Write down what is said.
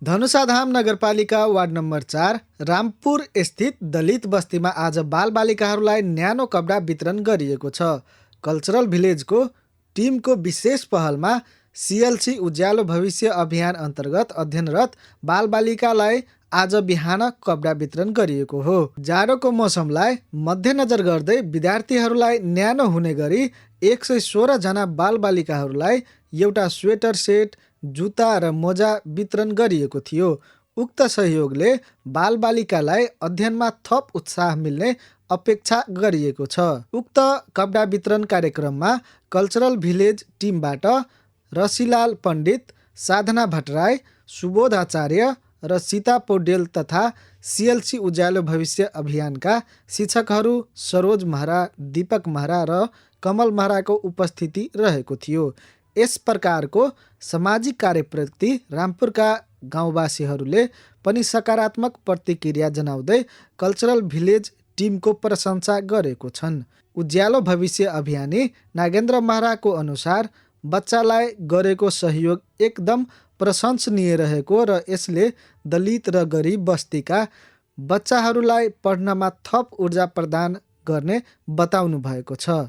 धनुषाधाम नगरपालिका ward number 4 Rampur स्थित दलित बस्तीमा आज बालबालिकाहरूलाई न्यानो कपडा वितरण गरिएको छ। कल्चरल भिलेजको टिमको विशेष पहलमा सिएलसी उज्यालो भविष्य अभियान अन्तर्गत अध्ययनरत बालबालिकालाई आज बिहान कपडा वितरण गरिएको हो। जाडोको मौसमलाई मध्यनजर गर्दै विद्यार्थीहरूलाई न्यानो हुने गरी 116 जना बालबालिकाहरूलाई एउटा स्वेटर सेट, जुत्ता र मोजा वितरण गरिएको थियो। उक्त सहयोगले बालबालिकालाई अध्ययनमा थप उत्साह मिल्ने अपेक्षा गरिएको छ। उक्त कपडा वितरण कार्यक्रममा कल्चरल भिलेज टिमबाट रसिलाल पण्डित, साधना भट्टराई, सुबोध आचार्य र सीता पौडेल तथा सिएलसी उज्यालो भविष्य अभियानका शिक्षकहरू सरोज महरा, दीपक महरा र कमल महराको उपस्थिति रहेको थियो। यस प्रकारको सामाजिक कार्यप्रति रामपुरका गाउँवासीहरूले पनि सकारात्मक प्रतिक्रिया जनाउँदै कल्चरल भिलेज टिमको प्रशंसा गरेको छन्। उज्यालो भविष्य अभियानी नागेन्द्र महराको अनुसार बच्चालाई गरेको सहयोग एकदम प्रशंसनीय रहेको र यसले दलित र गरिब बस्तीका बच्चाहरूलाई पढ्नमा थप ऊर्जा प्रदान गर्ने बताउनु भएको छ।